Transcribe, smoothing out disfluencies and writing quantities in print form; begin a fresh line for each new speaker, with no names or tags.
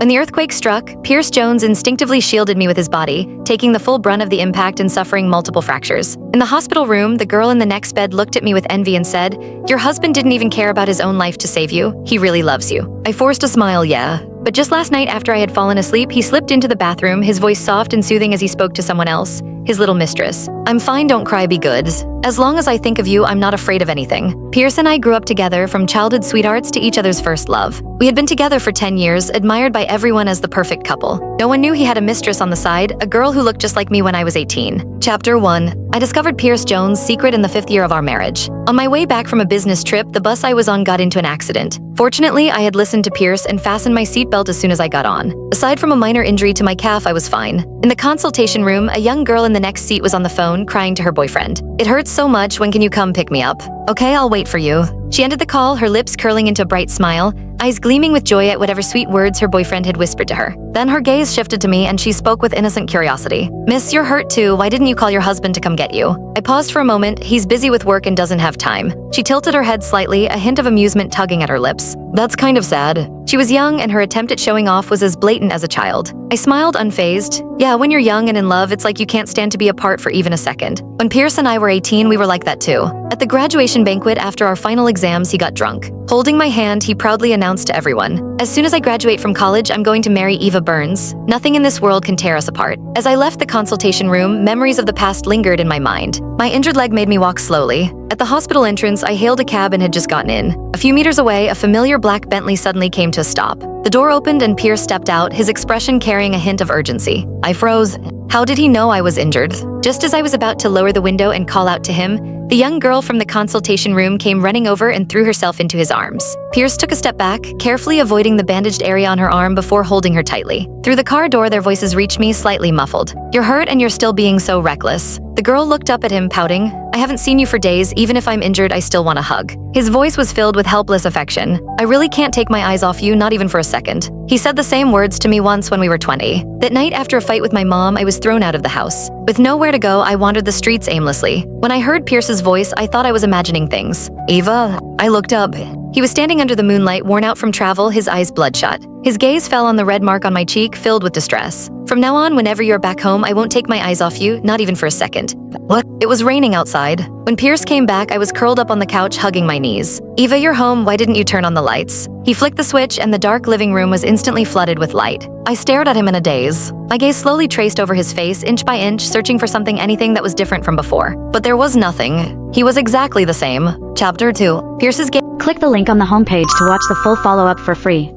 When the earthquake struck, Pierce Jones instinctively shielded me with his body, taking the full brunt of the impact and suffering multiple fractures. In the hospital room, the girl in the next bed looked at me with envy and said, "Your husband didn't even care about his own life to save you. He really loves you." I forced a smile, yeah. But just last night after I had fallen asleep, he slipped into the bathroom, his voice soft and soothing as he spoke to someone else, his little mistress. "I'm fine, don't cry, be good. As long as I think of you, I'm not afraid of anything." Pierce and I grew up together, from childhood sweethearts to each other's first love. We had been together for 10 years, admired by everyone as the perfect couple. No one knew he had a mistress on the side, a girl who looked just like me when I was 18. Chapter 1. I discovered Pierce Jones' secret in the 5th year of our marriage. On my way back from a business trip, the bus I was on got into an accident. Fortunately, I had listened to Pierce and fastened my seatbelt as soon as I got on. Aside from a minor injury to my calf, I was fine. In the consultation room, a young girl in the next seat was on the phone, crying to her boyfriend. "It hurts so much, when can you come pick me up?" "Okay, I'll wait for you." She ended the call, her lips curling into a bright smile, eyes gleaming with joy at whatever sweet words her boyfriend had whispered to her. Then her gaze shifted to me and she spoke with innocent curiosity. "Miss, you're hurt too. Why didn't you call your husband to come get you?" I paused for a moment. "He's busy with work and doesn't have time." She tilted her head slightly, a hint of amusement tugging at her lips. "That's kind of sad." She was young and her attempt at showing off was as blatant as a child. I smiled, unfazed. Yeah, when you're young and in love, it's like you can't stand to be apart for even a second. When Pierce and I were 18, we were like that too. At the graduation banquet after our final exams, he got drunk. Holding my hand, he proudly announced to everyone, "As soon as I graduate from college, I'm going to marry Eva Burns. Nothing in this world can tear us apart." As I left the consultation room, memories of the past lingered in my mind. My injured leg made me walk slowly. At the hospital entrance, I hailed a cab and had just gotten in. A few meters away, a familiar black Bentley suddenly came to a stop. The door opened and Pierce stepped out, his expression carrying a hint of urgency. I froze. How did he know I was injured? Just as I was about to lower the window and call out to him, the young girl from the consultation room came running over and threw herself into his arms. Pierce took a step back, carefully avoiding the bandaged area on her arm before holding her tightly. Through the car door, their voices reached me, slightly muffled. "You're hurt and you're still being so reckless." The girl looked up at him, pouting. "I haven't seen you for days. Even if I'm injured, I still want a hug." His voice was filled with helpless affection. "I really can't take my eyes off you, not even for a second." He said the same words to me once when we were 20. That night, after a fight with my mom, I was thrown out of the house. With nowhere to go, I wandered the streets aimlessly. When I heard Pierce's voice, I thought I was imagining things. "Eva?" I looked up. He was standing under the moonlight, worn out from travel, his eyes bloodshot. His gaze fell on the red mark on my cheek, filled with distress. "From now on, whenever you're back home, I won't take my eyes off you, not even for a second." What? It was raining outside. When Pierce came back, I was curled up on the couch, hugging my knees. "Eva, you're home. Why didn't you turn on the lights?" He flicked the switch and the dark living room was instantly flooded with light. I stared at him in a daze. My gaze slowly traced over his face, inch by inch, searching for anything that was different from before. But there was nothing. He was exactly the same. Chapter 2. Pierce's gaze.
Click the link on the homepage to watch the full follow-up for free.